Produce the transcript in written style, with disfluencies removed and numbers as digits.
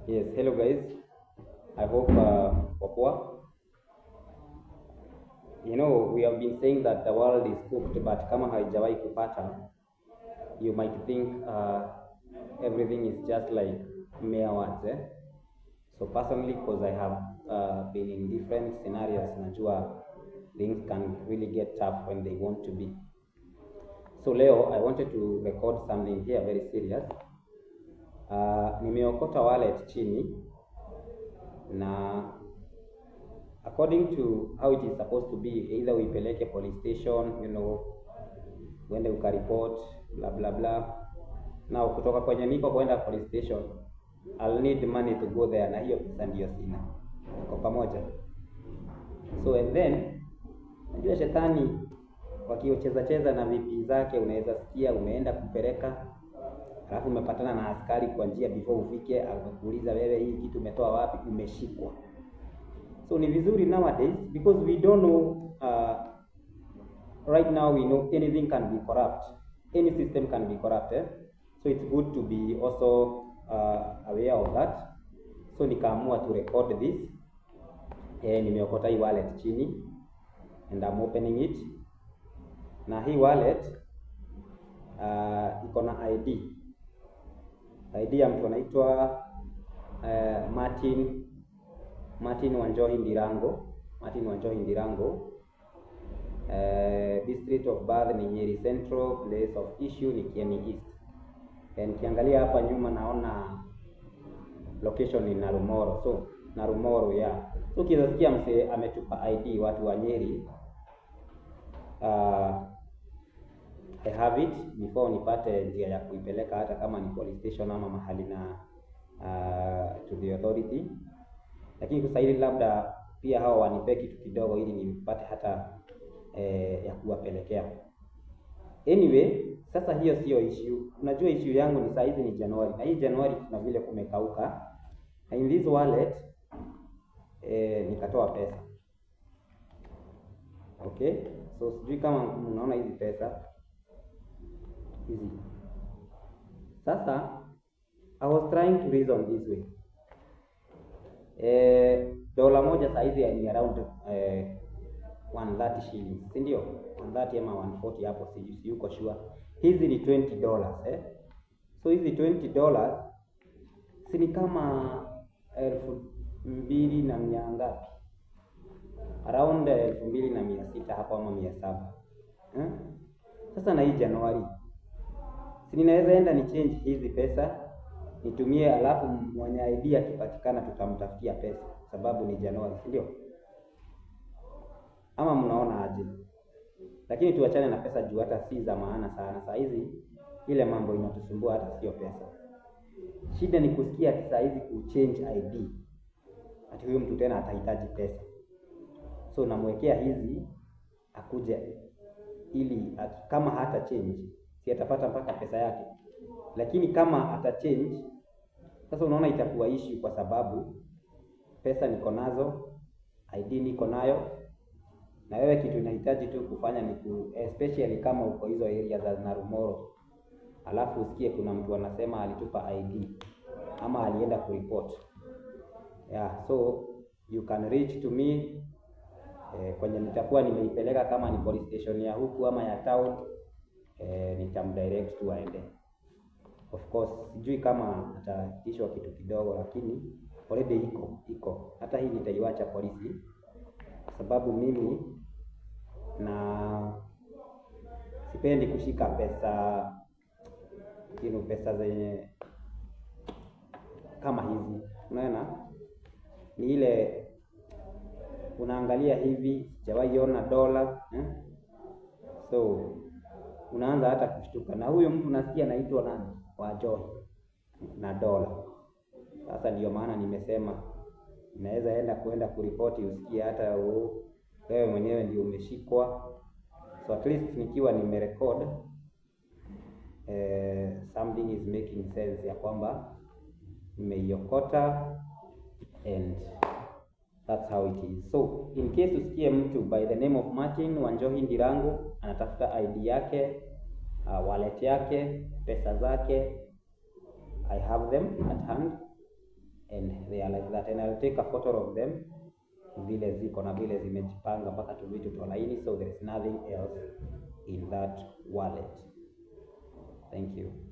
Yes, hello guys. I hope poa. We have been saying that the world is cooked, but kama haijawahi kupata, you might think everything is just like mere words, eh? So personally, because I have been in different scenarios, najua things can really get tough when they want to be. So leo, I wanted to record something here very serious. Nimeokota wallet chini na according to how it is supposed to be, either uipeleke police station, uende ukareport blah blah blah. Now kutoka kwenye niko kwenda police station, I'll need money to go there, na hiyo pesa ndio sina. Kwa pamoja. So and then najua shetani wakiocheza cheza na vipi zake, unaweza sikia umeenda kupeleka, alafu umepatana na askari kwa njia before ufike, akakuuliza wewe hii kitu umetoa wapi, umeshikwa. So ni vizuri nowadays, because we don't know, right now we know anything can be corrupt, any system can be corrupt, eh? So it's good to be also aware of that. So nikaamua to record this. Nimeokota hii wallet chini and I'm opening it. Na hii wallet iko na ID ya mtu anaitwa Martin Wanjohi Ndirango. District of birth ni Nyeri Central, place of issue ni Kieni East. Nikiangalia hapa nyuma naona location ni Narumoro. So Narumoro, yeah. So ukisikia mse ametupa ID watu wa Nyeri, I have it before nipate njia ya kuipeleka hata kama ni police station ama mahali na to the authority. Lakini kusaidi labda pia hao wanipe kitu kidogo ili nipate hata ya kuwapelekea. Anyway, sasa hiyo sio issue. Unajua issue yangu ni saizi ni January. Na hii January kuna vile kumekauka. Na in this wallet nikatoa pesa. Okay? So sijui kama mnaona hizi pesa hizi. Sasa I was trying to reason this way. Dola moja saizi ni around 130 shillings, si ndio? 130 ama 140 hapo, si yuko sure. Hizi ni $20, eh? So hizi $20 si ni kama 2,000 na mia ngapi? Around 2,600 hapo ama 700. Sasa na hii Januari si ninaweza enda ni change hizi pesa nitumie, alafu mwenye ID akipatikana tutamtafutia pesa, sababu ni Januari, si ndio? Ama mnaona aje? Lakini tuachane na pesa juu hata si za maana sana. Saa hizi ile mambo inatusumbua hata sio pesa. Shida ni kusikia saa hizi kuchange ID. Ati huyo mtu tena atahitaji pesa. So namwekea hizi akuje, ili kama hata change si atapata mpaka pesa yake. Lakini kama ata change, sasa unaona itakuwa issue, kwa sababu pesa niko nazo, ID niko nayo, na wewe kitu unahitaji tu kufanya ni especially kama uko hizo area za Narumoro, alafu usikie kuna mtu anasema alitupa ID ama alienda kureport. Yeah, so you can reach to me kwenye nitakuwa nimeipeleka, kama ni police station ya huku ama ya town, nitamdirect tu aende. Of course sijui kama ataitishwa kitu kidogo, lakini already iko. Hata hii nitaiacha polisi, sababu mimi na sipendi kushika pesa pesa zenye kama hizi. Unaona, ni ile unaangalia hivi, sijawahi ona dola, so unaanza hata kushtuka. Na huyo mtu nasikia anaitwa nani, Wanjohi na dola. Sasa ndio maana nimesema naweza kwenda kuripoti, usikie hata wewe mwenyewe ndio umeshikwa. So at least nikiwa nimerecord, something is making sense ya kwamba nimeiokota, and that's how it is. So in case usikie mtu by the name of Martin Wanjohi Ndirango anatafuta ID yake, wallet yake, pesa zake, I have them at hand. and they are like that, and I'll take a photo of them vile ziko na vile zimejipanga mpaka tu vitu tu laini, so there is nothing else in that wallet. Thank you.